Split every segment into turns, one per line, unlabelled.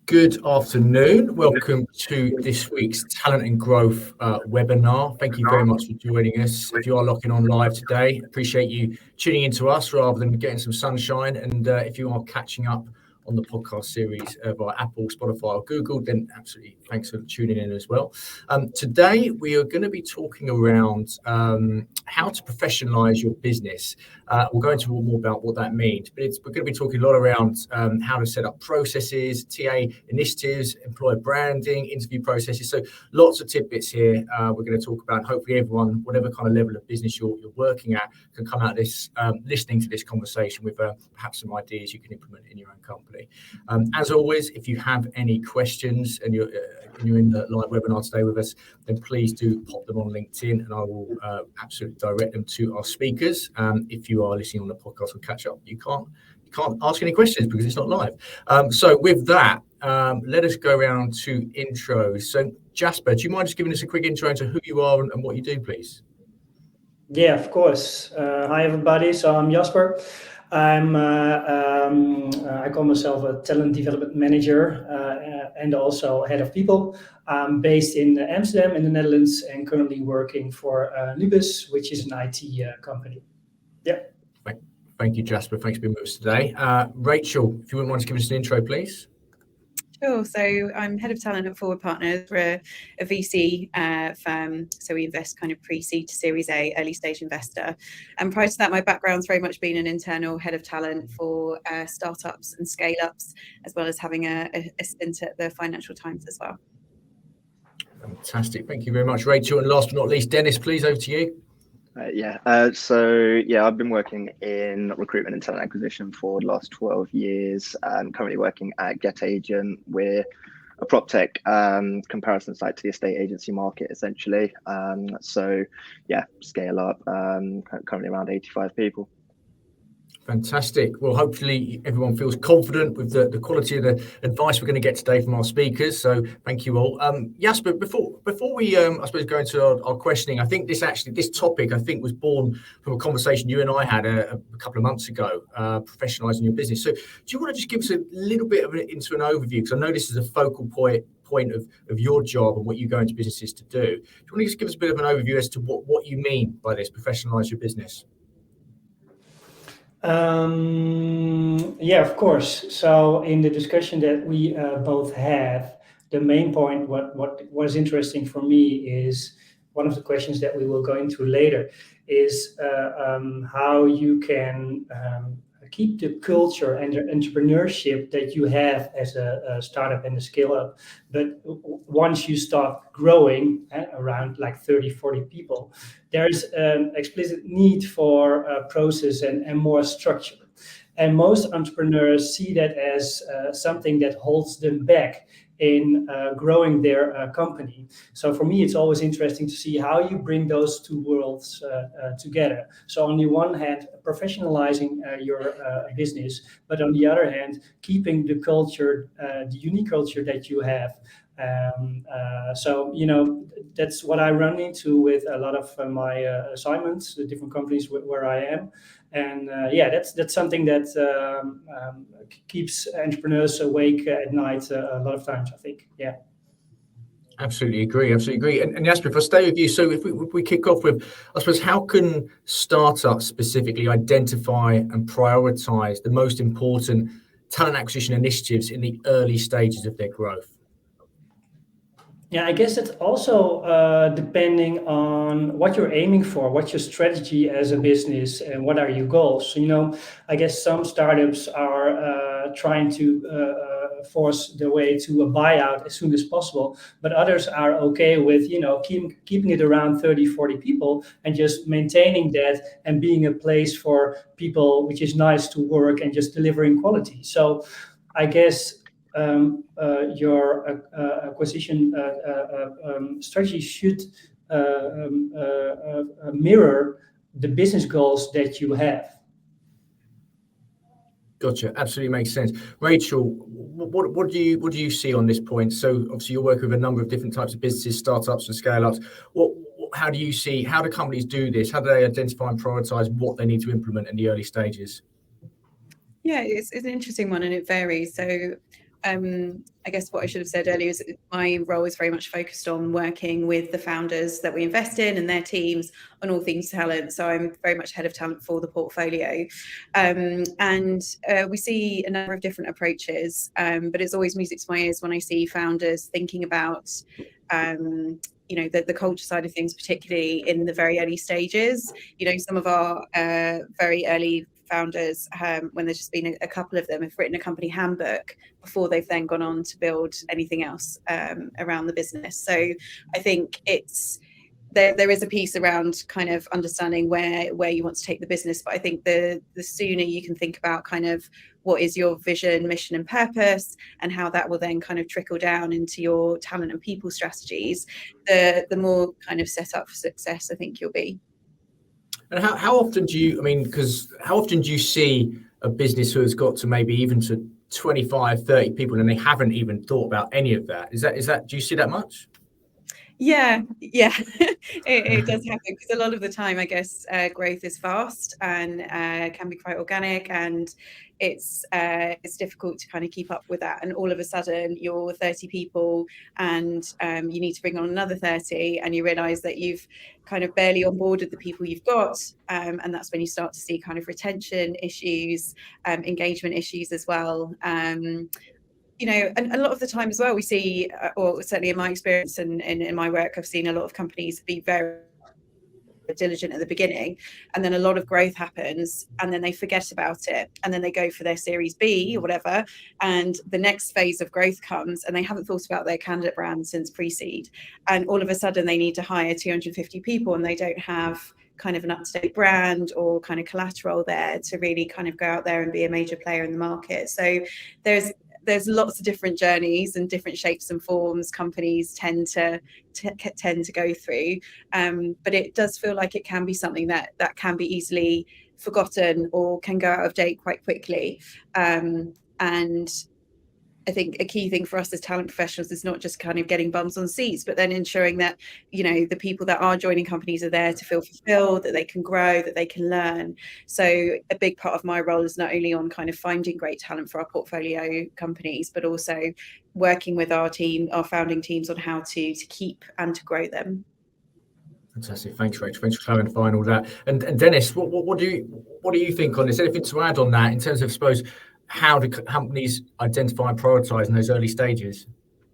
Good afternoon. Welcome to this week's Talent and Growth webinar. Thank you very much for joining us. If you are locking on live today, appreciate you tuning into us rather than getting some sunshine. And if you are catching up on the podcast series via Apple, Spotify or Google, then absolutely thanks for tuning in as well. Today, we are going to be talking around how to professionalize your business. We'll go into more about what that means, but we're going to be talking a lot around how to set up processes, TA initiatives, employer branding, interview processes. So lots of tidbits here we're going to talk about. Hopefully everyone, whatever kind of level of business you're working at, can come out this listening to this conversation with perhaps some ideas you can implement in your own company. As always, if you have any questions and you're in the live webinar today with us, then please do pop them on LinkedIn and I will absolutely direct them to our speakers. If you are listening on the podcast or catch up, you can't ask any questions because it's not live. So with that, let us go around to intros. So Jasper, do you mind just giving us a quick intro into who you are and what you do, please?
Yeah, of course. Hi, everybody. So I'm Jasper. I call myself a talent development manager and also head of people. I'm based in Amsterdam in the Netherlands and currently working for Nubis, which is an IT company. Yeah.
Thank you, Jasper. Thanks for being with us today. Rachel, if you wouldn't mind to give us an intro, please.
Sure. So I'm head of talent at Forward Partners. We're a VC firm. So we invest kind of pre-seed to Series A, early stage investor. And prior to that, my background's very much been an internal head of talent for startups and scale-ups, as well as having a stint at the Financial Times as well.
Fantastic. Thank you very much, Rachel. And last but not least, Dennis, please, over to you.
I've been working in recruitment and talent acquisition for the last 12 years. I'm currently working at GetAgent. We're a prop tech comparison site to the estate agency market, essentially. Scale up, currently around 85 people.
Fantastic. Well, hopefully everyone feels confident with the quality of the advice we're going to get today from our speakers. So thank you all. Jasper, before we, I suppose, go into our questioning, I think this topic, I think, was born from a conversation you and I had a couple of months ago, professionalising your business. So do you want to just give us a little bit into an overview? Because I know this is a focal point of your job and what you go into businesses to do. Do you want to just give us a bit of an overview as to what you mean by this, professionalise your business?
Of course. So in the discussion that we both had, the main point, what was interesting for me is one of the questions that we will go into later is how you can keep the culture and the entrepreneurship that you have as a startup and a scale up. But once you start growing around like 30, 40 people, there's an explicit need for process and more structure. And most entrepreneurs see that as something that holds them back in growing their company. So for me, it's always interesting to see how you bring those two worlds together. So on the one hand, professionalizing your business, but on the other hand, keeping the culture, the unique culture that you have. That's what I run into with a lot of my assignments, the different companies where I am. And that's something that keeps entrepreneurs awake at night a lot of times, I think. Yeah.
Absolutely agree. And Jasper, if I stay with you, so if we kick off with, I suppose, how can startups specifically identify and prioritize the most important talent acquisition initiatives in the early stages of their growth?
Yeah, I guess it's also depending on what you're aiming for, what's your strategy as a business, and what are your goals. I guess some startups are trying to force their way to a buyout as soon as possible, but others are okay with, keeping it around 30, 40 people and just maintaining that and being a place for people, which is nice to work and just delivering quality. So I guess your acquisition strategy should mirror the business goals that you have.
Gotcha. Absolutely makes sense. Rachel, what do you see on this point? So obviously you're working with a number of different types of businesses, startups and scale-ups. How do companies do this? How do they identify and prioritize what they need to implement in the early stages?
Yeah, it's an interesting one and it varies. So I guess what I should have said earlier is my role is very much focused on working with the founders that we invest in and their teams on all things talent. So I'm very much head of talent for the portfolio. And we see a number of different approaches, but it's always music to my ears when I see founders thinking about the culture side of things, particularly in the very early stages. Some of our very early founders, when there's just been a couple of them, have written a company handbook before they've then gone on to build anything else around the business. So I think there is a piece around kind of understanding where you want to take the business, but I think the sooner you can think about kind of what is your vision, mission and purpose, and how that will then kind of trickle down into your talent and people strategies, the more kind of set up for success I think you'll be.
And how often do you see a business who has got to maybe even to 25, 30 people and they haven't even thought about any of that? Is that do you see that much?
Yeah, it does happen, because a lot of the time, I guess, growth is fast and can be quite organic, and it's difficult to kind of keep up with that. And all of a sudden, you're 30 people, and you need to bring on another 30, and you realise that you've kind of barely onboarded the people you've got, and that's when you start to see kind of retention issues, engagement issues as well. And a lot of the time as well, we see, or certainly in my experience and in my work, I've seen a lot of companies be very diligent at the beginning, and then a lot of growth happens, and then they forget about it, and then they go for their Series B or whatever, and the next phase of growth comes, and they haven't thought about their candidate brand since pre-seed, and all of a sudden they need to hire 250 people, and they don't have kind of an up-to-date brand or kind of collateral there to really kind of go out there and be a major player in the market. So there's lots of different journeys and different shapes and forms companies tend to go through, but it does feel like it can be something that can be easily forgotten or can go out of date quite quickly. And I think a key thing for us as talent professionals is not just kind of getting bums on seats, but then ensuring that, the people that are joining companies are there to feel fulfilled, that they can grow, that they can learn. So a big part of my role is not only on kind of finding great talent for our portfolio companies, but also working with our team, our founding teams, on how to keep and to grow them.
Fantastic. Thanks, Rachel. Thanks for clarifying all that. And Dennis, what do you think on this? Anything to add on that in terms of, I suppose, how do companies identify and prioritize in those early stages?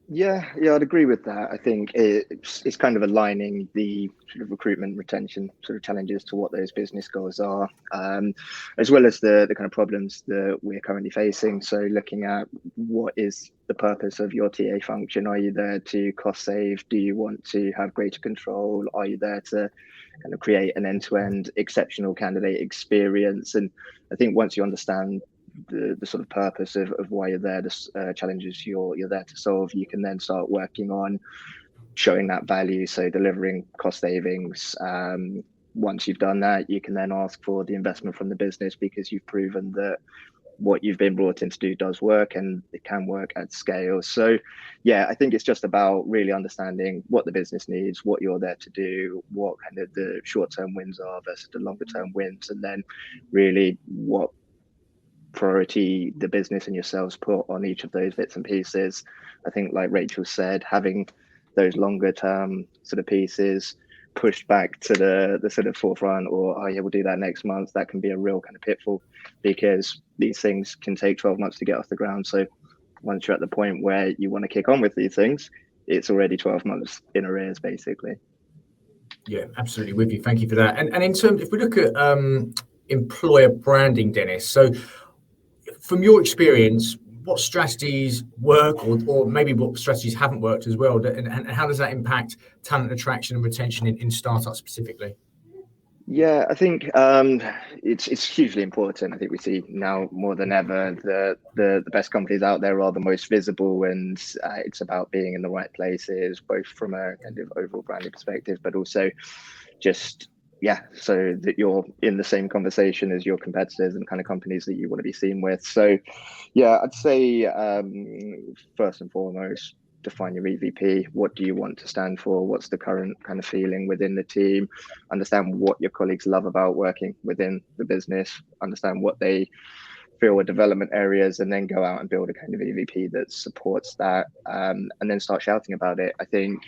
Yeah, I'd agree with that. I think it's kind of aligning the sort of recruitment retention sort of challenges to what those business goals are, as well as the kind of problems that we're currently facing. So looking at what is the purpose of your TA function? Are you there to cost save? Do you want to have greater control? Are you there to kind of create an end-to-end exceptional candidate experience? And I think once you understand the sort of purpose of why you're there, the challenges you're there to solve, you can then start working on showing that value, so delivering cost savings. Once you've done that, you can then ask for the investment from the business, because you've proven that what you've been brought in to do does work, and it can work at scale. So I think it's just about really understanding what the business needs, what you're there to do, what kind of the short-term wins are versus the longer-term wins, and then really what priority the business and yourselves put on each of those bits and pieces. I think, like Rachel said, having those longer term sort of pieces pushed back to the sort of forefront, or we'll do that next month, that can be a real kind of pitfall, because these things can take 12 months to get off the ground. So once you're at the point where you want to kick on with these things, it's already 12 months in arrears, basically.
Yeah, absolutely with you. Thank you for that. And in terms, if we look at employer branding, Dennis, so from your experience, what strategies work, or maybe what strategies haven't worked as well, and how does that impact talent attraction and retention in startups specifically? Yeah,
I think it's hugely important. I think we see now more than ever the best companies out there are the most visible, and it's about being in the right places, both from a kind of overall branding perspective, but also just so that you're in the same conversation as your competitors and kind of companies that you want to be seen with. So I'd say first and foremost, define your EVP. What do you want to stand for? What's the current kind of feeling within the team? Understand what your colleagues love about working within the business. Understand what they fill development areas, and then go out and build a kind of EVP that supports that, and then start shouting about it. I think,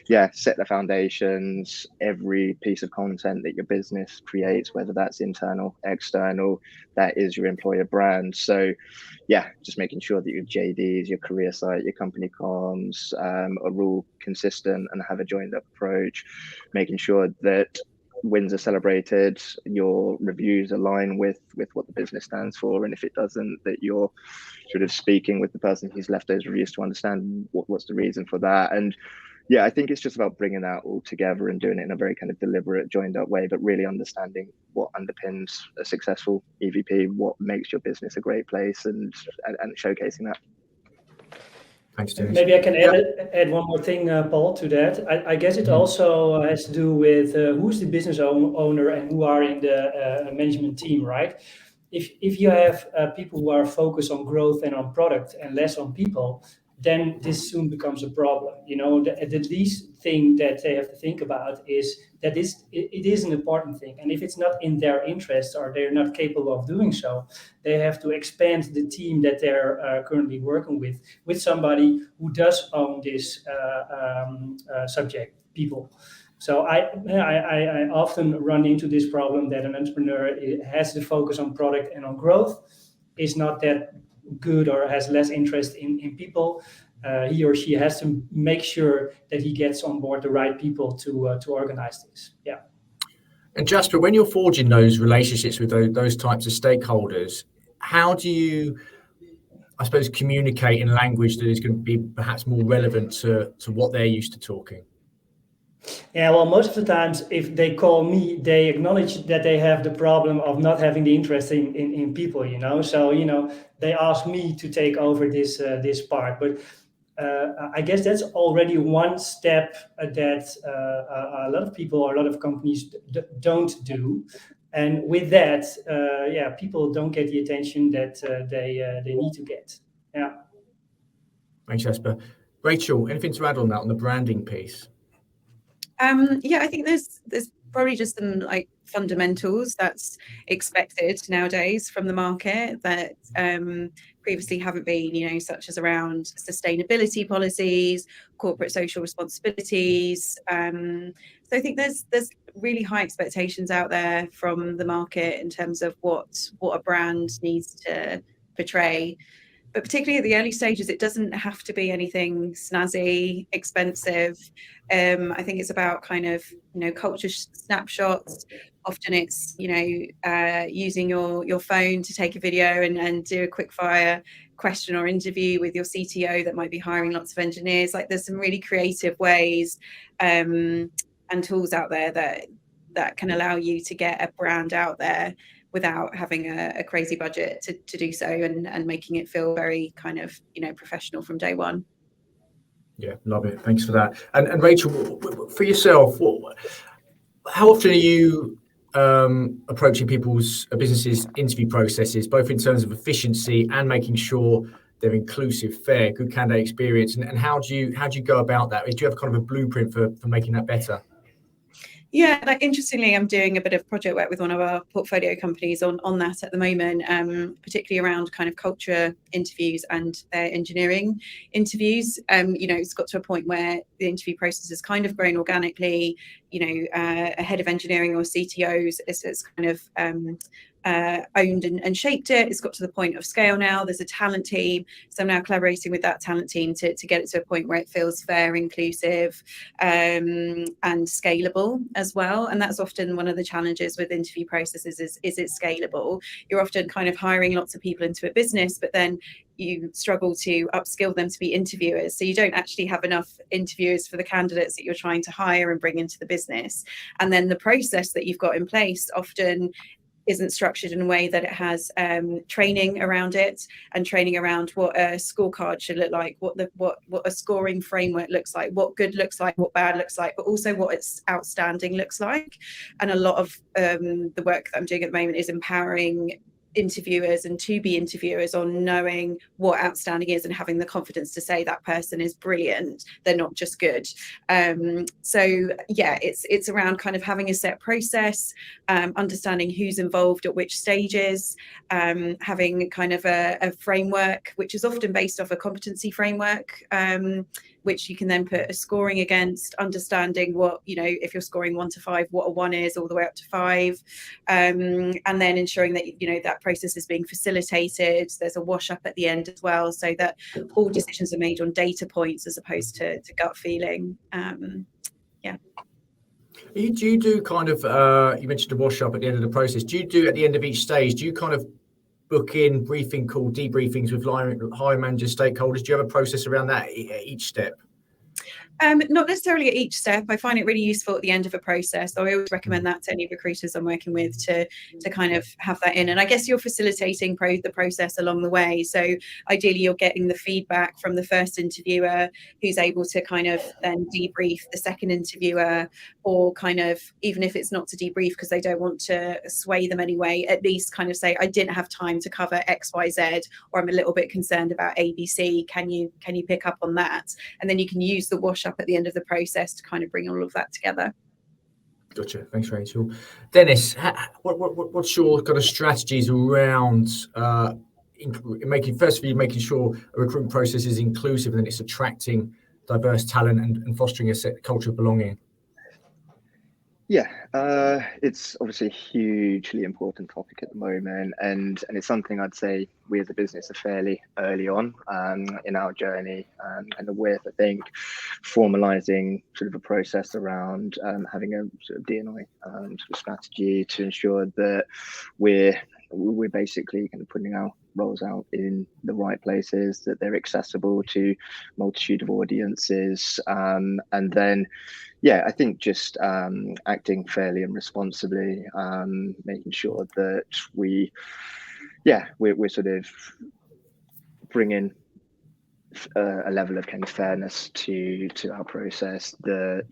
yeah, set the foundations. Every piece of content that your business creates, whether that's internal, external, that is your employer brand. So yeah, just making sure that your JDs, your career site, your company comms are all consistent and have a joined up approach, making sure that wins are celebrated, your reviews align with what the business stands for, and if it doesn't, that you're sort of speaking with the person who's left those reviews to understand what's the reason for that. And yeah, I think it's just about bringing that all together and doing it in a very kind of deliberate, joined up way, but really understanding what underpins a successful EVP, what makes your business a great place, and showcasing that.
Thanks, Dennis.
Maybe I can add one more thing, Paul, to that. I guess it also has to do with who's the business owner and who are in the management team, right? If you have people who are focused on growth and on product and less on people, then this soon becomes a problem. You know, the least thing that they have to think about is that it is an important thing. And if it's not in their interest or they're not capable of doing so, they have to expand the team that they're currently working with somebody who does own this subject, people. So I often run into this problem that an entrepreneur has to focus on product and on growth, is not that good or has less interest in people. He or she has to make sure that he gets on board the right people to organize this. Yeah.
And Jasper, when you're forging those relationships with those types of stakeholders, how do you, I suppose, communicate in language that is going to be perhaps more relevant to what they're used to talking?
Yeah, well, most of the times, if they call me, they acknowledge that they have the problem of not having the interest in people, you know. So, you know, they ask me to take over this part. But I guess that's already one step that a lot of people or a lot of companies don't do. And with that, yeah, people don't get the attention that they need to get. Yeah.
Thanks, Jasper. Rachel, anything to add on that, on the branding piece?
Yeah, I think there's probably just some like fundamentals that's expected nowadays from the market that previously haven't been, you know, such as around sustainability policies, corporate social responsibilities. So I think there's really high expectations out there from the market in terms of what a brand needs to portray. But particularly at the early stages, it doesn't have to be anything snazzy, expensive. I think it's about kind of, you know, culture snapshots. Often it's, you know, using your phone to take a video and do a quick fire question or interview with your CTO that might be hiring lots of engineers. Like, there's some really creative ways and tools out there that can allow you to get a brand out there without having a crazy budget to do so, and making it feel very kind of, you know, professional from day one.
Yeah, love it. Thanks for that. And Rachel, for yourself, how often are you approaching people's businesses' interview processes, both in terms of efficiency and making sure they're inclusive, fair, good candidate experience? And how do you go about that? Do you have kind of a blueprint for making that better?
Yeah, like, interestingly, I'm doing a bit of project work with one of our portfolio companies on that at the moment, particularly around kind of culture interviews and their engineering interviews. You know, it's got to a point where the interview process has kind of grown organically. You know, a head of engineering or CTOs is kind of owned and shaped it. It's got to the point of scale now. There's a talent team, so I'm now collaborating with that talent team to get it to a point where it feels fair, inclusive, and scalable as well. And that's often one of the challenges with interview processes is it's scalable. You're often kind of hiring lots of people into a business, but then you struggle to upskill them to be interviewers. So you don't actually have enough interviewers for the candidates that you're trying to hire and bring into the business. And then the process that you've got in place often isn't structured in a way that it has training around it, and training around what a scorecard should look like, what a scoring framework looks like, what good looks like, what bad looks like, but also what it's outstanding looks like. And a lot of the work that I'm doing at the moment is empowering interviewers and to-be interviewers on knowing what outstanding is and having the confidence to say that person is brilliant, they're not just good. So yeah, it's around kind of having a set process, understanding who's involved at which stages, having kind of a framework which is often based off a competency framework, which you can then put a scoring against, understanding what, you know, if you're scoring 1 to 5, what a 1 is all the way up to 5, and then ensuring that, you know, that process is being facilitated. There's a wash up at the end as well, so that all decisions are made on data points as opposed to gut feeling.
Do you do kind of, you mentioned a wash up at the end of the process, do you do at the end of each stage, do you kind of book in briefing call, debriefings with hiring managers, stakeholders? Do you have a process around that at each step?
Not necessarily at each step. I find it really useful at the end of a process. So I always recommend that to any recruiters I'm working with to kind of have that in. And I guess you're facilitating the process along the way. So ideally, you're getting the feedback from the first interviewer who's able to kind of then debrief the second interviewer, or kind of, even if it's not to debrief because they don't want to sway them anyway, at least kind of say, I didn't have time to cover X, Y, Z, or I'm a little bit concerned about ABC. Can you pick up on that? And then you can use the wash up at the end of the process to kind of bring all of that together.
Gotcha. Thanks, Rachel. Dennis, what's your kind of strategies around making sure a recruitment process is inclusive and it's attracting diverse talent and fostering a culture of belonging?
Yeah, it's obviously a hugely important topic at the moment, and it's something I'd say we as a business are fairly early on in our journey, and with, I think, formalising sort of a process around having a sort of D&I sort of strategy to ensure that we're basically kind of putting our roles out in the right places, that they're accessible to multitude of audiences, and then I think just acting fairly and responsibly, making sure that we're sort of bringing a level of kind of fairness to our process, that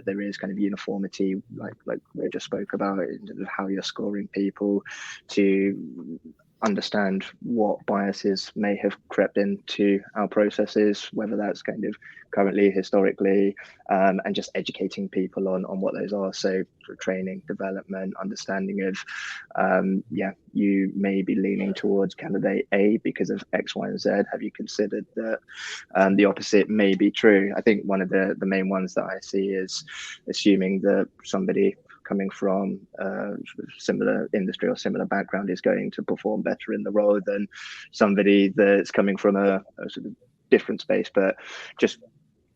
there is kind of uniformity, like we just spoke about, in terms of how you're scoring people, to understand what biases may have crept into our processes, whether that's kind of currently, historically, and just educating people on what those are. So training, development, understanding of, you may be leaning towards candidate A because of X, Y, and Z. Have you considered that the opposite may be true? I think one of the main ones that I see is assuming that somebody coming from a similar industry or similar background is going to perform better in the role than somebody that's coming from a sort of different space, but just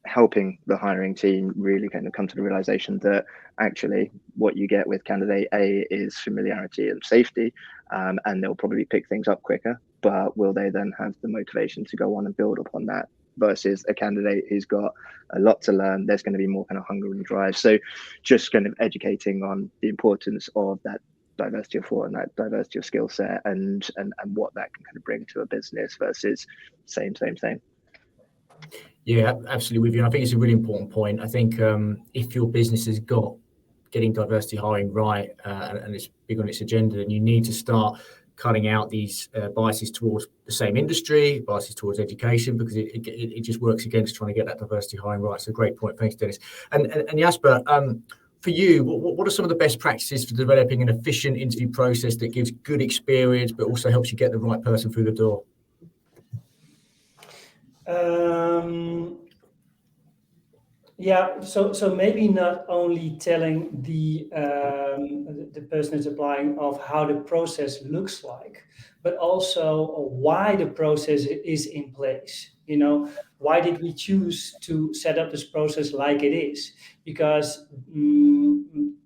helping the hiring team really kind of come to the realization that actually what you get with candidate A is familiarity and safety, and they'll probably pick things up quicker, but will they then have the motivation to go on and build upon that? Versus a candidate who's got a lot to learn, there's going to be more kind of hunger and drive. So just kind of educating on the importance of that diversity of thought and that diversity of skill set, and what that can kind of bring to a business versus same.
Yeah, absolutely with you. And I think it's a really important point. I think if your business has got getting diversity hiring right, and it's big on its agenda, then you need to start cutting out these biases towards the same industry, biases towards education, because it just works against trying to get that diversity hiring right. So great point. Thanks, Dennis. And Jasper, for you, what are some of the best practices for developing an efficient interview process that gives good experience, but also helps you get the right person through the door?
So maybe not only telling the person who's applying of how the process looks like, but also why the process is in place. You know, why did we choose to set up this process like it is? Because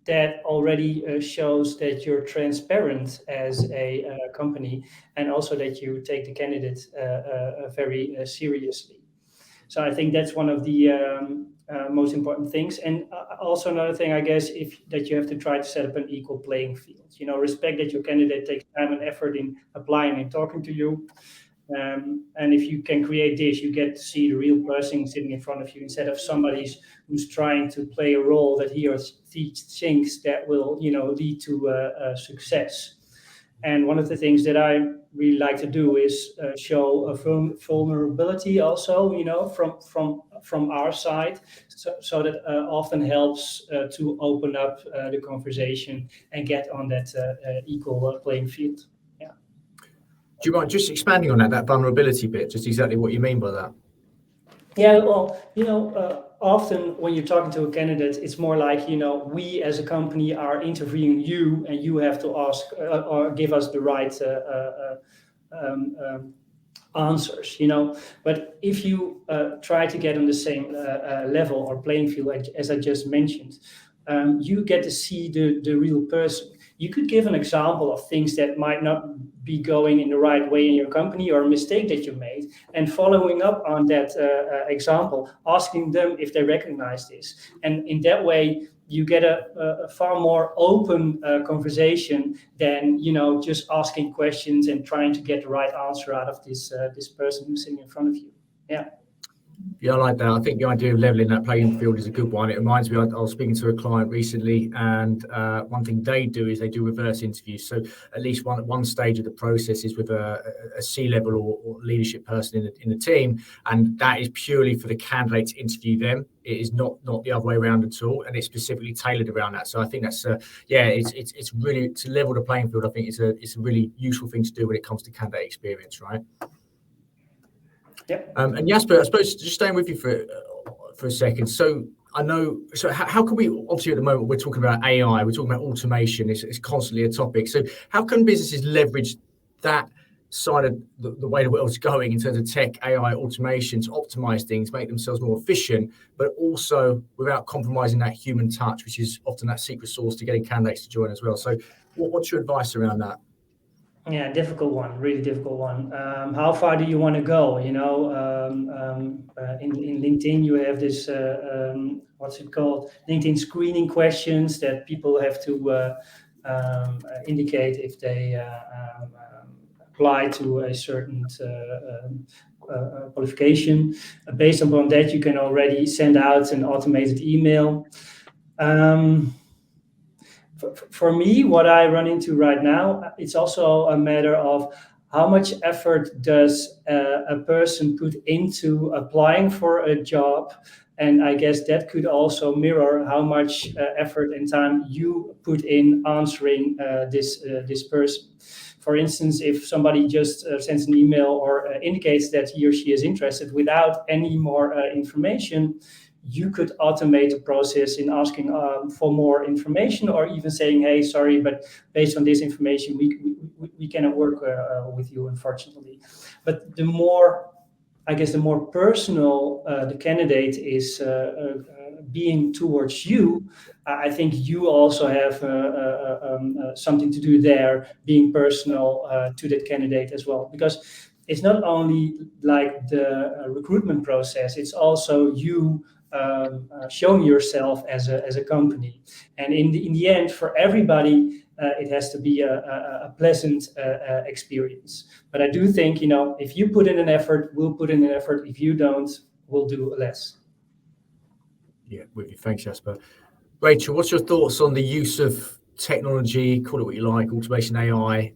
that already shows that you're transparent as a company, and also that you take the candidate very seriously. So I think that's one of the most important things. And also another thing, I guess, that you have to try to set up an equal playing field. You know, respect that your candidate takes time and effort in applying and talking to you. And if you can create this, you get to see the real person sitting in front of you instead of somebody who's trying to play a role that he or she thinks that will, lead to success. And one of the things that I really like to do is show a vulnerability also, from our side, so that often helps to open up the conversation and get on that equal playing field. Yeah.
Do you mind just expanding on that vulnerability bit, just exactly what you mean by that?
Yeah, well, often when you're talking to a candidate, it's more like, we as a company are interviewing you, and you have to ask or give us the right answers, But if you try to get on the same level or playing field, as I just mentioned, you get to see the real person. You could give an example of things that might not be going in the right way in your company, or a mistake that you made, and following up on that example, asking them if they recognize this. And in that way, you get a far more open conversation than just asking questions and trying to get the right answer out of this person who's sitting in front of you. Yeah.
Yeah, I like that. I think the idea of leveling that playing field is a good one. It reminds me, I was speaking to a client recently, and one thing they do is they do reverse interviews. So at least one stage of the process is with a C-level or leadership person in the team, and that is purely for the candidate to interview them. It is not the other way around at all, and it's specifically tailored around that. So I think that's it's really to level the playing field. I think it's a really useful thing to do when it comes to candidate experience, right?
Yeah.
And Jasper, I suppose just staying with you for a second. So I know. So how can we? Obviously, at the moment, we're talking about AI. We're talking about automation. It's constantly a topic. So how can businesses leverage that side of the way the world's going in terms of tech, AI, automation to optimize things, make themselves more efficient, but also without compromising that human touch, which is often that secret sauce to getting candidates to join as well. So what's your advice around that?
Yeah, difficult one, really difficult one. How far do you want to go? In LinkedIn, you have this, what's it called? LinkedIn screening questions that people have to indicate if they apply to a certain qualification. Based upon that, you can already send out an automated email. For me, what I run into right now, it's also a matter of how much effort does a person put into applying for a job. And I guess that could also mirror how much effort and time you put in answering this person. For instance, if somebody just sends an email or indicates that he or she is interested without any more information, you could automate the process in asking for more information, or even saying, hey, sorry, but based on this information, we cannot work with you, unfortunately. But the more personal the candidate is being towards you, I think you also have something to do there, being personal to that candidate as well. Because it's not only like the recruitment process, it's also you showing yourself as a company. And in the end, for everybody, it has to be a pleasant experience. But I do think, if you put in an effort, we'll put in an effort. If you don't, we'll do less.
Yeah, with you. Thanks, Jasper. Rachel, what's your thoughts on the use of technology, call it what you like, automation, AI,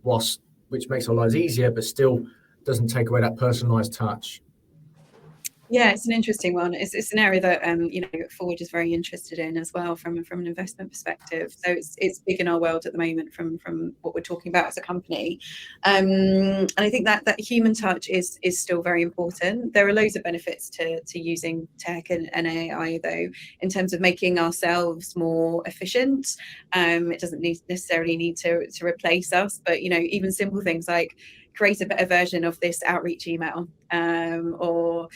which makes our lives easier, but still doesn't take away that personalized touch?
Yeah, it's an interesting one. It's an area that Forward is very interested in as well from an investment perspective. So it's big in our world at the moment from what we're talking about as a company. And I think that human touch is still very important. There are loads of benefits to using tech and AI, though, in terms of making ourselves more efficient. It doesn't necessarily need to replace us, but even simple things like create a better version of this outreach email, or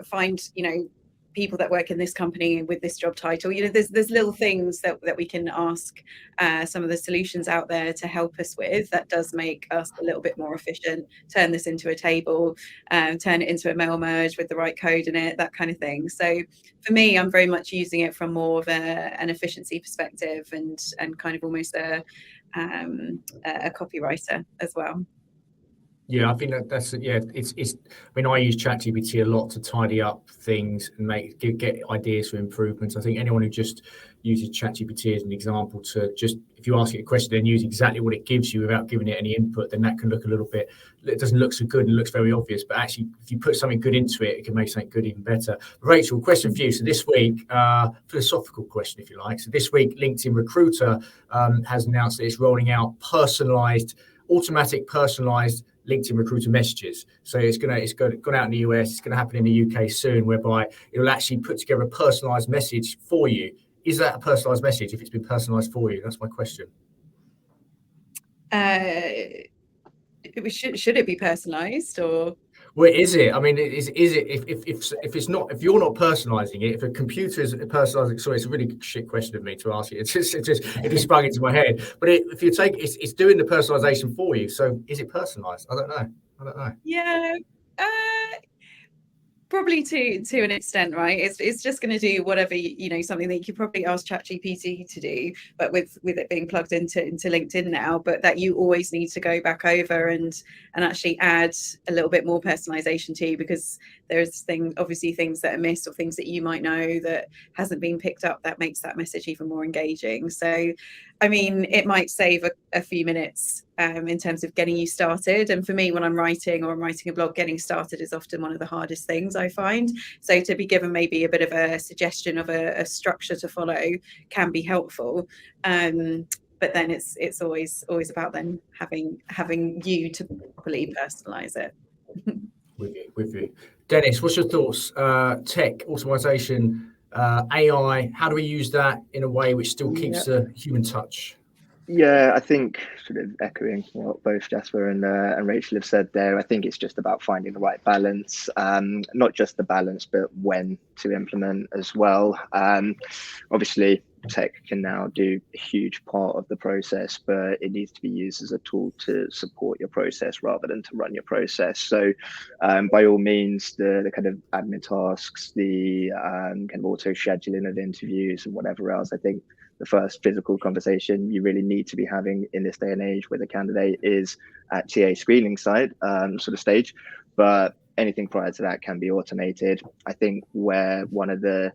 find people that work in this company with this job title. There's little things that we can ask some of the solutions out there to help us with. That does make us a little bit more efficient. Turn this into a table, turn it into a mail merge with the right code in it, that kind of thing. So for me, I'm very much using it from more of an efficiency perspective and kind of almost a copywriter as well.
Yeah, I think that's it's. I mean, I use ChatGPT a lot to tidy up things and get ideas for improvements. I think anyone who just uses ChatGPT as an example to just, if you ask it a question, then use exactly what it gives you without giving it any input, then that can look a little bit. It doesn't look so good and looks very obvious. But actually, if you put something good into it, it can make something good even better. Rachel, question for you. So this week, philosophical question, if you like. So this week, LinkedIn Recruiter has announced that it's rolling out automatic personalized LinkedIn Recruiter messages. So it's gone out in the US. It's going to happen in the UK soon, whereby it'll actually put together a personalized message for you. Is that a personalized message if it's been personalized for you? That's my question.
Should it be personalized, or?
Well, is it? I mean, is it if it's not, if you're not personalizing it, if a computer is personalizing? Sorry, it's a really shit question of me to ask you. It just sprung into my head. But if you take it's doing the personalization for you. So is it personalized? I don't know.
Yeah. Probably to an extent, right? It's just going to do whatever, something that you could probably ask ChatGPT to do, but with it being plugged into LinkedIn now, but that you always need to go back over and actually add a little bit more personalization to, because there's obviously things that are missed, or things that you might know that hasn't been picked up, that makes that message even more engaging. So I mean, it might save a few minutes in terms of getting you started. And for me, when I'm writing a blog, getting started is often one of the hardest things I find. So to be given maybe a bit of a suggestion of a structure to follow can be helpful. But then it's always about then having you to properly personalize it.
With you. Dennis, what's your thoughts? Tech, automation, AI, how do we use that in a way which still keeps the human touch?
Yeah, I think sort of echoing what both Jasper and Rachel have said there, I think it's just about finding the right balance, not just the balance, but when to implement as well. Obviously, tech can now do a huge part of the process, but it needs to be used as a tool to support your process rather than to run your process. So by all means, the kind of admin tasks, the kind of auto scheduling of interviews and whatever else, I think the first physical conversation you really need to be having in this day and age with a candidate is at TA screening side sort of stage, but anything prior to that can be automated. I think where one of the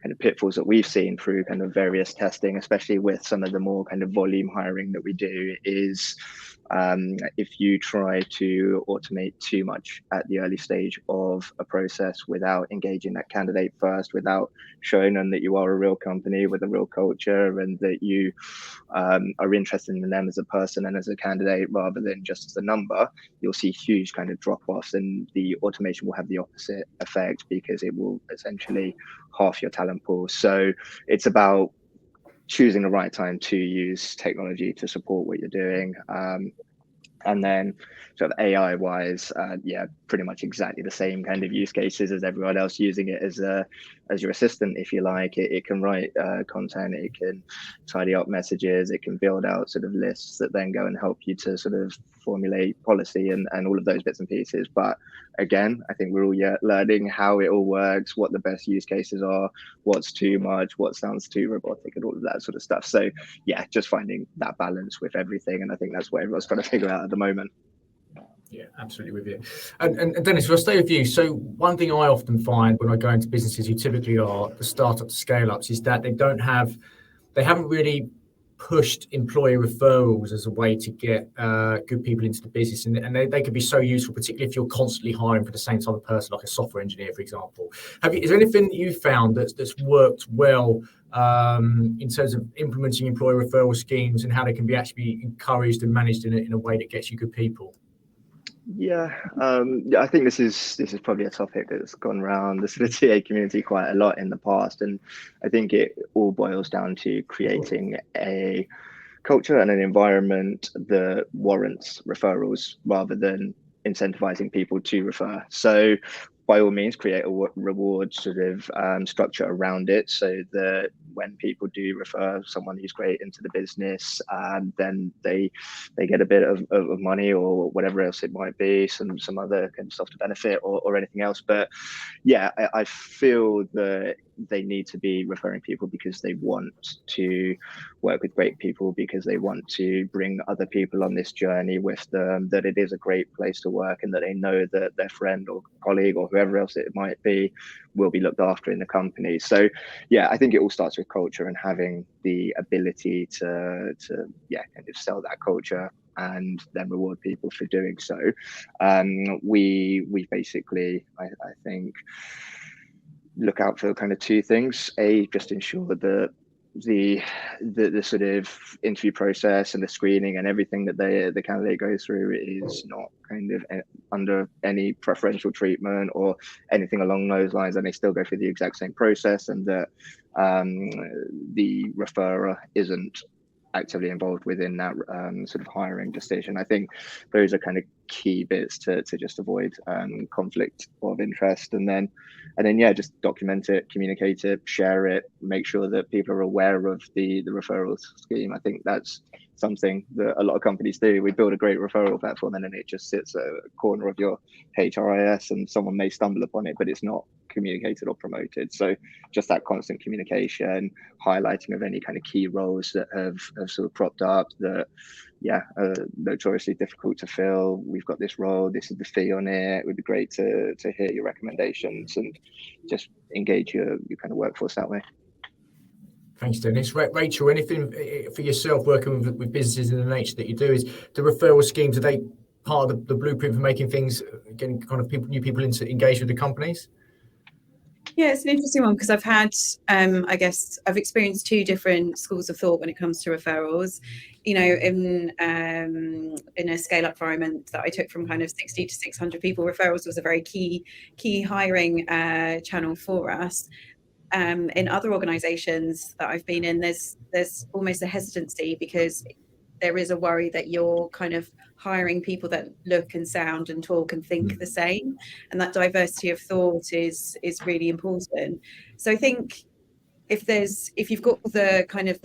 kind of pitfalls that we've seen through kind of various testing, especially with some of the more kind of volume hiring that we do, is if you try to automate too much at the early stage of a process without engaging that candidate first, without showing them that you are a real company with a real culture and that you are interested in them as a person and as a candidate rather than just as a number, you'll see huge kind of drop-offs, and the automation will have the opposite effect because it will essentially half your talent pool. So it's about choosing the right time to use technology to support what you're doing. And then sort of AI wise, pretty much exactly the same kind of use cases as everyone else, using it as your assistant, if you like. It can write content, it can tidy up messages, it can build out sort of lists that then go and help you to sort of formulate policy and all of those bits and pieces. But again, I think we're all learning how it all works, what the best use cases are, what's too much, what sounds too robotic, and all of that sort of stuff. So yeah, just finding that balance with everything, and I think that's what everyone's trying to figure out at the moment.
Yeah, absolutely with you. And Dennis, we'll stay with you. So one thing I often find when I go into businesses who typically are the startup scale-ups is that they haven't really pushed employee referrals as a way to get good people into the business, and they can be so useful, particularly if you're constantly hiring for the same type of person, like a software engineer, for example. Is there anything that you've found that's worked well in terms of implementing employee referral schemes and how they can be actually encouraged and managed in a way that gets you good people?
Yeah, I think this is probably a topic that's gone around the sort of TA community quite a lot in the past, and I think it all boils down to creating a culture and an environment that warrants referrals rather than incentivizing people to refer. So by all means, create a reward sort of structure around it, so that when people do refer someone who's great into the business, then they get a bit of money or whatever else it might be, some other kind of stuff to benefit or anything else. But yeah, I feel that they need to be referring people because they want to work with great people, because they want to bring other people on this journey with them, that it is a great place to work, and that they know that their friend or colleague or whoever else it might be will be looked after in the company. So yeah, I think it all starts with culture and having the ability to kind of sell that culture and then reward people for doing so. We basically, I think, look out for kind of two things. Just ensure that the sort of interview process and the screening and everything that the candidate goes through is not kind of under any preferential treatment or anything along those lines, and they still go through the exact same process, and that the referrer isn't actively involved within that sort of hiring decision. I think those are kind of key bits to just avoid conflict of interest, and then yeah, just document it, communicate it, share it, make sure that people are aware of the referral scheme. I think that's something that a lot of companies do. We build a great referral platform and then it just sits at a corner of your HRIS and someone may stumble upon it, but it's not communicated or promoted. So just that constant communication, highlighting of any kind of key roles that have sort of cropped up that are notoriously difficult to fill. We've got this role, this is the fee on it. It would be great to hear your recommendations and just engage your kind of workforce that way.
Thanks, Dennis. Rachel, anything for yourself working with businesses in the nature that you do? Is the referral schemes, are they part of the blueprint for making things, getting kind of new people into engage with the companies?
Yeah, it's an interesting one because I've had, I guess, I've experienced two different schools of thought when it comes to referrals. You know, in a scale-up environment that I took from kind of 60 to 600 people, referrals was a very key hiring channel for us. In other organisations that I've been in, there's almost a hesitancy because there is a worry that you're kind of hiring people that look and sound and talk and think the same, and that diversity of thought is really important. So I think if you've got the kind of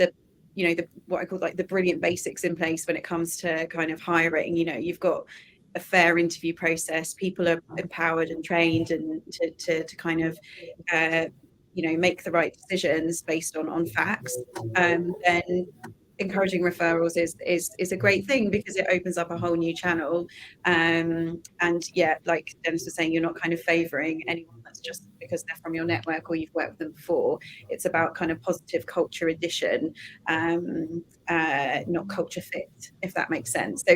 what I call like the brilliant basics in place when it comes to kind of hiring, you know, you've got a fair interview process, people are empowered and trained and to kind of make the right decisions based on facts, then encouraging referrals is a great thing because it opens up a whole new channel. And yeah, like Dennis was saying, you're not kind of favouring anyone that's just because they're from your network or you've worked with them before. It's about kind of positive culture addition, not culture fit, if that makes sense. So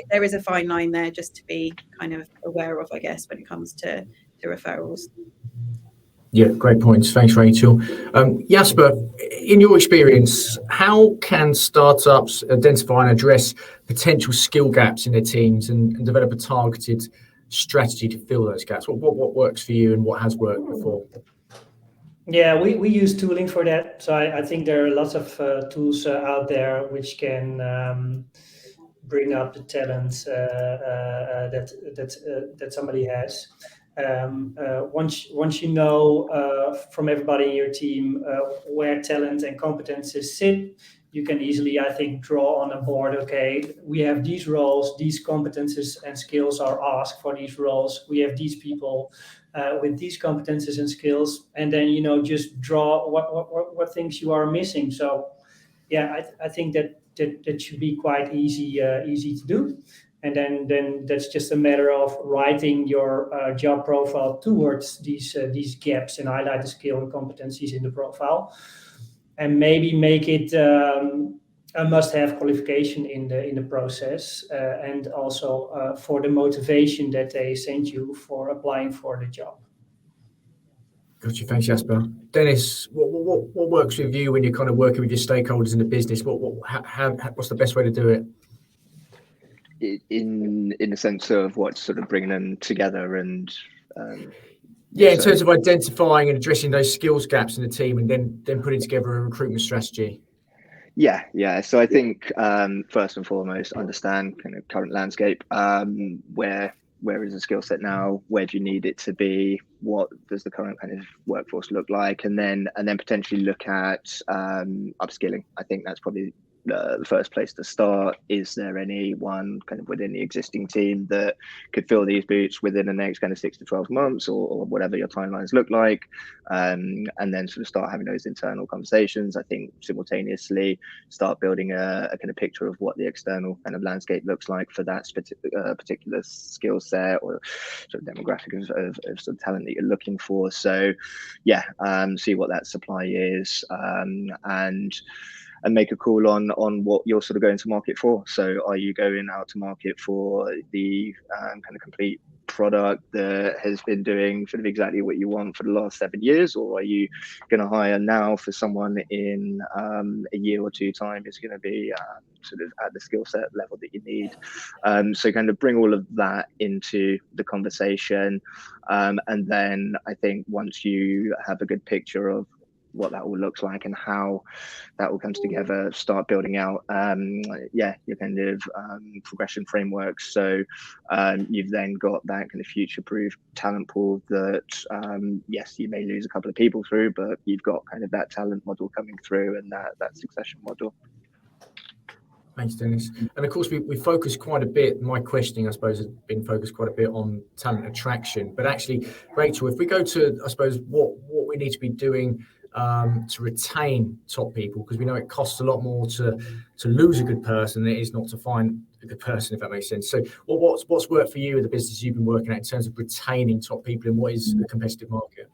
there is a fine line there just to be kind of aware of, I guess, when it comes to referrals.
Yeah, great points. Thanks, Rachel. Jasper, in your experience, how can startups identify and address potential skill gaps in their teams and develop a targeted strategy to fill those gaps? What works for you and what has worked before?
Yeah, we use tooling for that. So I think there are lots of tools out there which can bring up the talent that somebody has. Once you know from everybody in your team where talent and competences sit, you can easily, I think, draw on a board. Okay, we have these roles, these competences and skills are asked for these roles. We have these people with these competences and skills, and then just draw what things you are missing. So yeah, I think that should be quite easy to do. And then that's just a matter of writing your job profile towards these gaps and highlight the skill and competencies in the profile, and maybe make it a must-have qualification in the process, and also for the motivation that they send you for applying for the job.
Gotcha. Thanks, Jasper. Dennis, what works with you when you're kind of working with your stakeholders in the business? What's the best way to do it?
In the sense of what sort of bringing them together and
in terms of identifying and addressing those skills gaps in the team and then putting together a recruitment strategy.
So I think first and foremost, understand kind of current landscape, where where is the skill set now? Where do you need it to be? What does the current kind of workforce look like? And then potentially look at upskilling. I think that's probably the first place to start. Is there anyone kind of within the existing team that could fill these boots within the next kind of 6 to 12 months or whatever your timelines look like? And then sort of start having those internal conversations. I think simultaneously start building a kind of picture of what the external kind of landscape looks like for that particular skill set or sort of demographic of sort of talent that you're looking for. So yeah, see what that supply is, and make a call on what you're sort of going to market for. So are you going out to market for the kind of complete product that has been doing sort of exactly what you want for the last 7 years, or are you going to hire now for someone in a year or two time is going to be sort of at the skill set level that you need? So kind of bring all of that into the conversation, and then I think once you have a good picture of what that all looks like and how that all comes together, start building out your kind of progression frameworks. So you've then got that kind of future-proof talent pool that yes, you may lose a couple of people through, but you've got kind of that talent model coming through and that succession model.
Thanks, Dennis. And of course, we focus quite a bit, my questioning, I suppose, has been focused quite a bit on talent attraction. But actually, Rachel, if we go to, I suppose, what we need to be doing to retain top people, because we know it costs a lot more to lose a good person than it is not to find a good person, if that makes sense. So what's worked for you with the business you've been working at in terms of retaining top people, and what is the competitive market?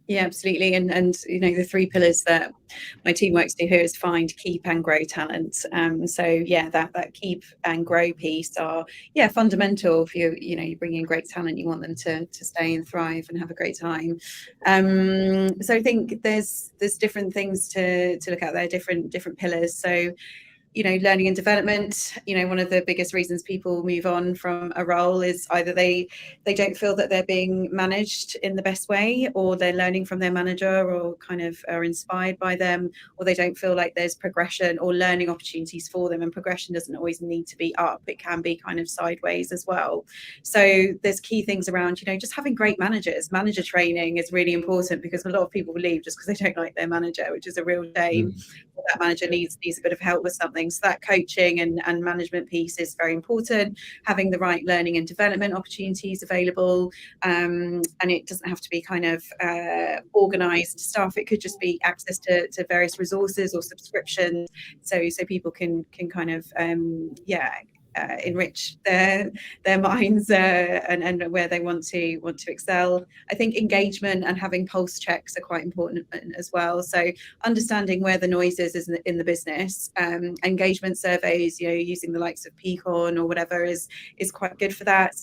Yeah, absolutely. And you know, the 3 pillars that my team works to here is find, keep and grow talent. So yeah, that keep and grow piece are fundamental. If you bring in great talent, you want them to stay and thrive and have a great time. So I think there's different things to look at there, different pillars. So learning and development, one of the biggest reasons people move on from a role is either they don't feel that they're being managed in the best way, or they're learning from their manager or kind of are inspired by them, or they don't feel like there's progression or learning opportunities for them. And progression doesn't always need to be up, it can be kind of sideways as well. So there's key things around, just having great managers. Manager training is really important, because a lot of people leave just because they don't like their manager, which is a real shame. That manager needs a bit of help with something. So that coaching and management piece is very important. Having the right learning and development opportunities available, and it doesn't have to be kind of organized stuff. It could just be access to various resources or subscriptions, so people can kind of enrich their minds and where they want to excel. I think engagement and having pulse checks are quite important as well. So understanding where the noise is in the business. Engagement surveys, using the likes of Peakon or whatever is quite good for that.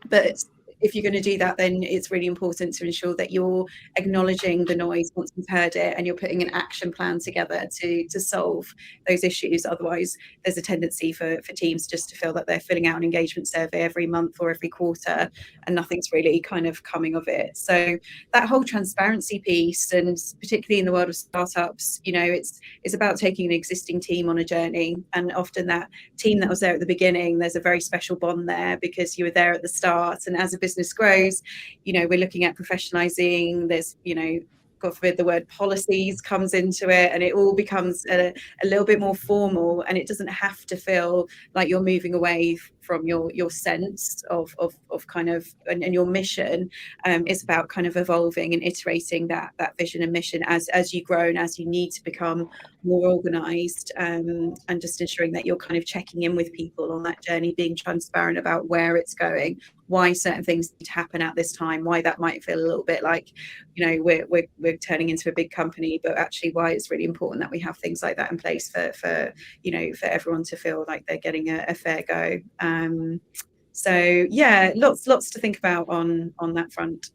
But if you're going to do that, then it's really important to ensure that you're acknowledging the noise once you've heard it, and you're putting an action plan together to solve those issues. Otherwise, there's a tendency for teams just to feel that they're filling out an engagement survey every month or every quarter, and nothing's really kind of coming of it. So that whole transparency piece, and particularly in the world of startups, it's about taking an existing team on a journey. And often that team that was there at the beginning, there's a very special bond there because you were there at the start. And as a business grows, we're looking at professionalising. There's, God forbid, the word policies comes into it, and it all becomes a little bit more formal, and it doesn't have to feel like you're moving away from your sense of kind of and your mission. It's about kind of evolving and iterating that vision and mission as you grow and as you need to become more organized, and just ensuring that you're kind of checking in with people on that journey, being transparent about where it's going, why certain things need to happen at this time, why that might feel a little bit like we're turning into a big company, but actually why it's really important that we have things like that in place for everyone to feel like they're getting a fair go. So yeah, lots to think about on that front.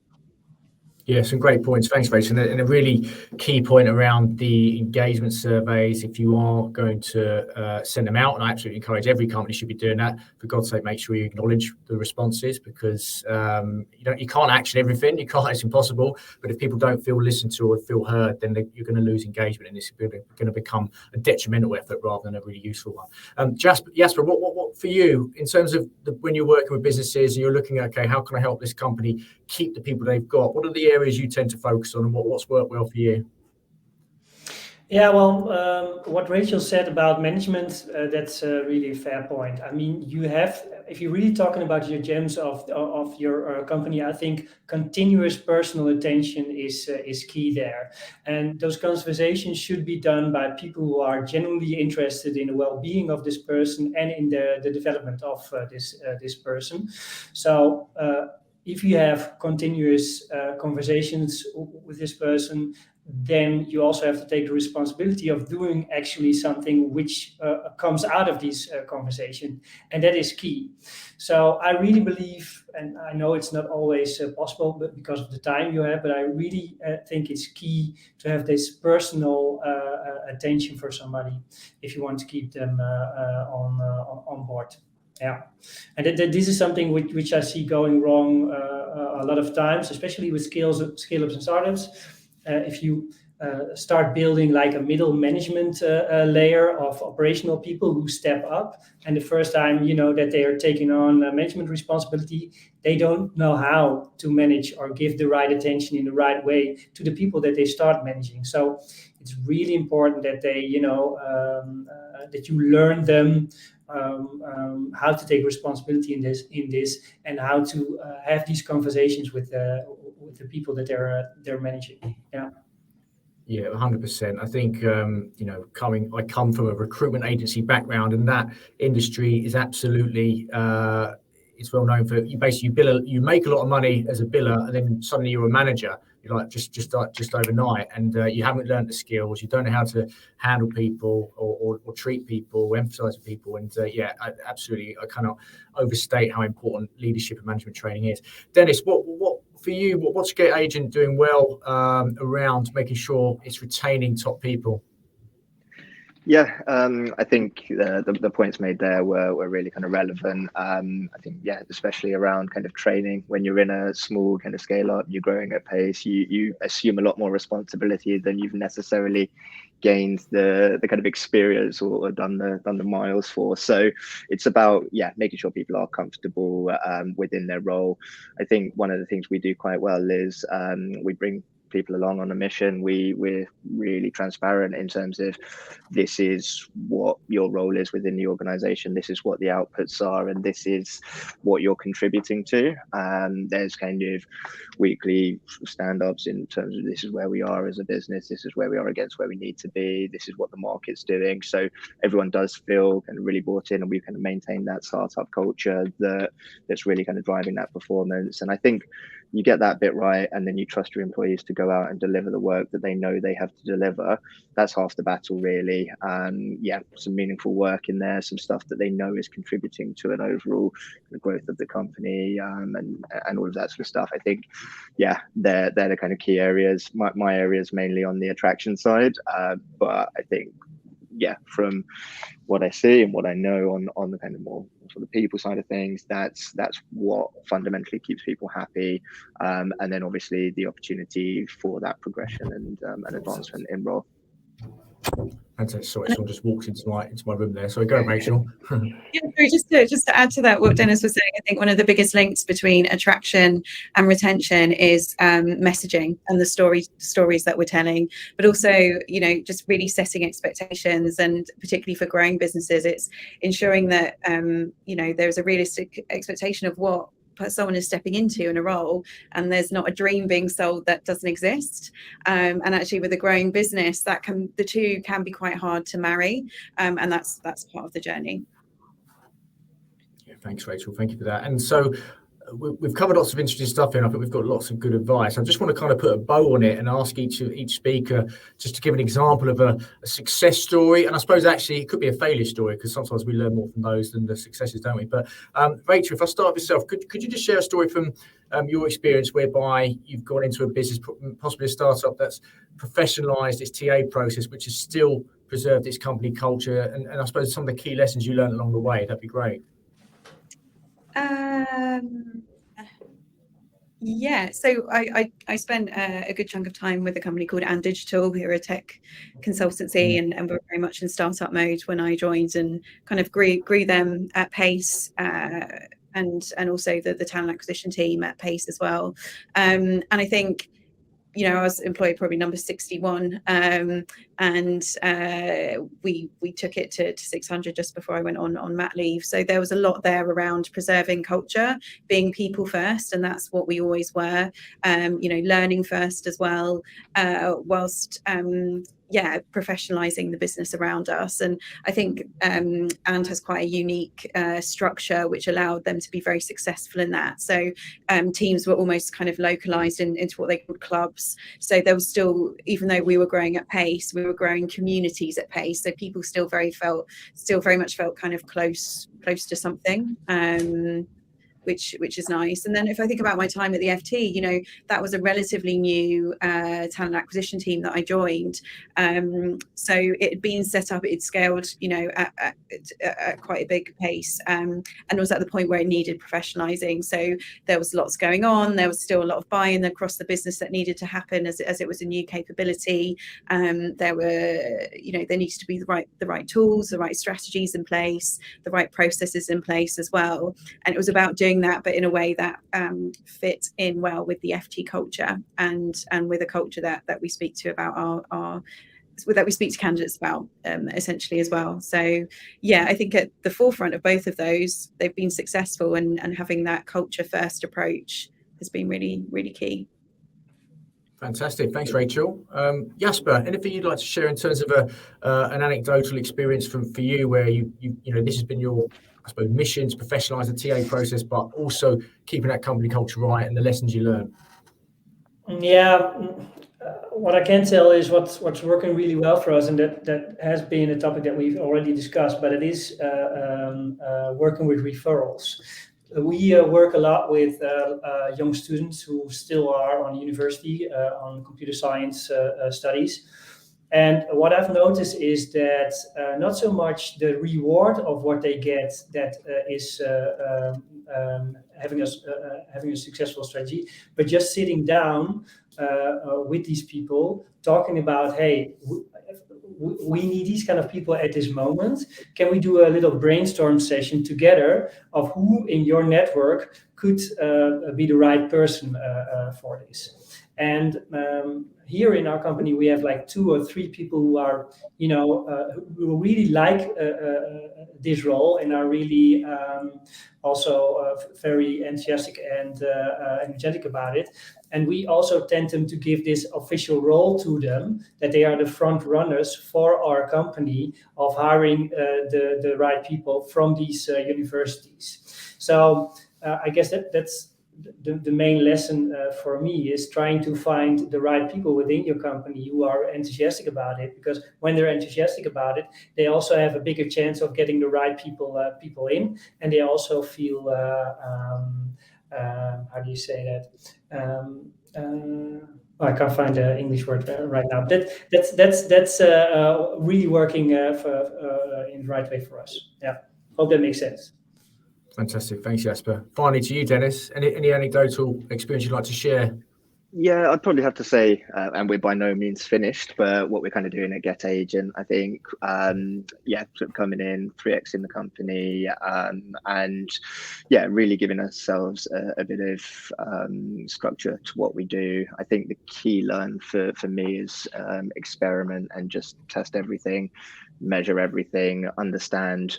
Yeah, some great points. Thanks, Rachel. And a really key point around the engagement surveys. If you are going to send them out, and I absolutely encourage every company should be doing that. For God's sake, make sure you acknowledge the responses, because you can't action everything. You can't. It's impossible. But if people don't feel listened to or feel heard, then you're going to lose engagement, and it's going to become a detrimental effort rather than a really useful one. Jasper, what for you in terms of when you're working with businesses and you're looking at, okay, how can I help this company keep the people they've got? What are the areas you tend to focus on, and what's worked well for you?
Yeah, well, what Rachel said about management, that's really a fair point. I mean, if you're really talking about your gems of your company, I think continuous personal attention is key there. And those conversations should be done by people who are genuinely interested in the well-being of this person and in the development of this person. So if you have continuous conversations with this person, then you also have to take the responsibility of doing actually something which comes out of these conversation, and that is key. So I really believe, and I know it's not always possible, but because of the time you have, but I really think it's key to have this personal attention for somebody if you want to keep them on board. Yeah, and this is something which I see going wrong a lot of times, especially with scale-ups and startups. If you start building like a middle management layer of operational people who step up, and the first time that they are taking on management responsibility, they don't know how to manage or give the right attention in the right way to the people that they start managing. So it's really important that they that you learn them how to take responsibility in this, and how to have these conversations with the people that they're managing.
Yeah, 100%. I think I come from a recruitment agency background, and that industry is absolutely it's well known for you make a lot of money as a biller, and then suddenly you're a manager. You're like just overnight, and you haven't learned the skills. You don't know how to handle people or treat people, or emphasize people. And absolutely, I cannot overstate how important leadership and management training is. Dennis, what for you? What's Get Agent doing well around making sure it's retaining top people?
Yeah, I think the points made there were really kind of relevant. I think, especially around kind of training. When you're in a small kind of scale up, you're growing at pace, you assume a lot more responsibility than you've necessarily gained the kind of experience or done the miles for. So it's about making sure people are comfortable within their role. I think one of the things we do quite well is we bring people along on a mission. We're really transparent in terms of this is what your role is within the organization, this is what the outputs are, and this is what you're contributing to. There's kind of weekly stand-ups in terms of this is where we are as a business, this is where we are against where we need to be, this is what the market's doing. So everyone does feel kind of really bought in, and we kind of maintain that startup culture that's really kind of driving that performance. And I think you get that bit right, and then you trust your employees to go out and deliver the work that they know they have to deliver. That's half the battle, really. Some meaningful work in there, some stuff that they know is contributing to an overall growth of the company, and all of that sort of stuff. I think, they're the kind of key areas. My area is mainly on the attraction side, but I think, from what I see and what I know on the kind of more sort of people side of things, that's what fundamentally keeps people happy, and then obviously the opportunity for that progression and advancement in role.
Sorry, someone just walked into my room there. So go, Rachel.
Just to add to that, what Dennis was saying, I think one of the biggest links between attraction and retention is messaging and the stories that we're telling, but also just really setting expectations, and particularly for growing businesses, it's ensuring that there's a realistic expectation of what someone is stepping into in a role, and there's not a dream being sold that doesn't exist. And actually, with a growing business, the two can be quite hard to marry, and that's part of the journey.
Yeah, thanks, Rachel. Thank you for that. And so, we've covered lots of interesting stuff here, and I think we've got lots of good advice. I just want to kind of put a bow on it and ask each speaker just to give an example of a success story. And I suppose actually it could be a failure story, because sometimes we learn more from those than the successes, don't we? But Rachel, if I start with yourself, could you just share a story from your experience whereby you've gone into a business, possibly a startup, that's professionalised its TA process, which has still preserved its company culture, and I suppose some of the key lessons you learned along the way? That'd be great.
Yeah, so I spent a good chunk of time with a company called And Digital, who are a tech consultancy, and were very much in startup mode when I joined, and kind of grew them at pace, and also the talent acquisition team at pace as well. And I think, I was employee probably number 61, and we took it to 600 just before I went on mat leave. So there was a lot there around preserving culture, being people first, and that's what we always were. Learning first as well, whilst professionalising the business around us. And I think And has quite a unique structure which allowed them to be very successful in that. So teams were almost kind of localised into what they called clubs. So there was still, even though we were growing at pace, we were growing communities at pace. So people still very much felt kind of close to something. Which is nice. And then if I think about my time at the FT, that was a relatively new talent acquisition team that I joined. So it had been set up, it scaled, at quite a big pace, and was at the point where it needed professionalising. So there was lots going on. There was still a lot of buy-in across the business that needed to happen as it was a new capability. There needs to be the right tools, the right strategies in place, the right processes in place as well. And it was about doing that, but in a way that fit in well with the FT culture, and with a culture that we speak to about that we speak to candidates about, essentially as well. So yeah, I think at the forefront of both of those, they've been successful, and having that culture first approach has been really, really key.
Fantastic. Thanks, Rachel. Jasper, anything you'd like to share in terms of an anecdotal experience for you where you this has been your, I suppose, mission to professionalise the TA process, but also keeping that company culture right, and the lessons you learned?
Yeah, what I can tell is what's working really well for us, and that has been a topic that we've already discussed, but it is working with referrals. We work a lot with young students who still are on university, on computer science studies. And what I've noticed is that not so much the reward of what they get that is having a successful strategy, but just sitting down with these people, talking about, hey, we need these kind of people at this moment. Can we do a little brainstorm session together of who in your network could be the right person for this? And here in our company, we have like 2 or 3 people who are, who really like this role and are really also very enthusiastic and energetic about it. And we also tend them to give this official role to them, that they are the front runners for our company of hiring the right people from these universities. So I guess that's the main lesson for me, is trying to find the right people within your company who are enthusiastic about it, because when they're enthusiastic about it, they also have a bigger chance of getting the right people in, and they also feel how do you say that? I can't find the English word right now. That's really working in the right way for us. Yeah, hope that makes sense.
Fantastic. Thanks, Jasper. Finally, to you, Dennis. Any anecdotal experience you'd like to share?
Yeah, I'd probably have to say, and we're by no means finished, but what we're kind of doing at Get Agent, I think, sort of coming in, 3xing the company, and really giving ourselves a bit of structure to what we do. I think the key learn for me is experiment and just test everything, measure everything, understand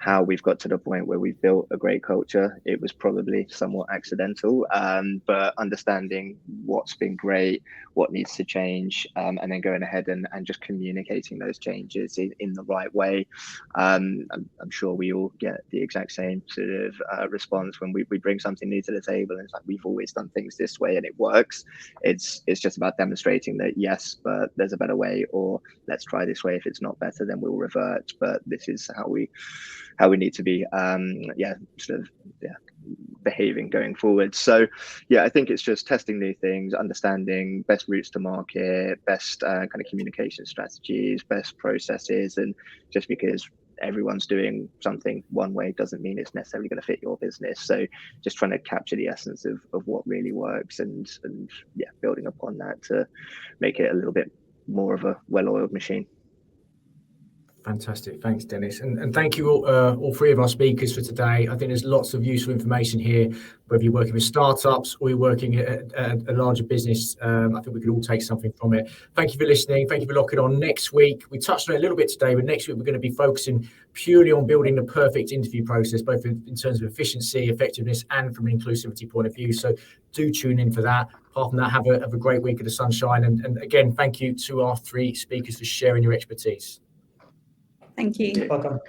how we've got to the point where we've built a great culture. It was probably somewhat accidental, but understanding what's been great, what needs to change, and then going ahead and just communicating those changes in the right way. I'm sure we all get the exact same sort of response when we bring something new to the table, and it's like, we've always done things this way and it works. It's just about demonstrating that, yes, but there's a better way, or let's try this way. If it's not better, then we'll revert, but this is how we need to be behaving going forward. So I think it's just testing new things, understanding best routes to market, best kind of communication strategies, best processes. And just because everyone's doing something one way doesn't mean it's necessarily going to fit your business. So just trying to capture the essence of what really works, and building upon that to make it a little bit more of a well-oiled machine.
Fantastic. Thanks, Dennis. And thank you all three of our speakers for today. I think there's lots of useful information here, whether you're working with startups or you're working at a larger business. I think we could all take something from it. Thank you for listening. Thank you for locking on. Next week, we touched on it a little bit today, but next week we're going to be focusing purely on building the perfect interview process, both in terms of efficiency, effectiveness, and from an inclusivity point of view. So do tune in for that. Apart from that, have a great week of the sunshine. And again, thank you to our three speakers for sharing your expertise.
Thank you.
Welcome.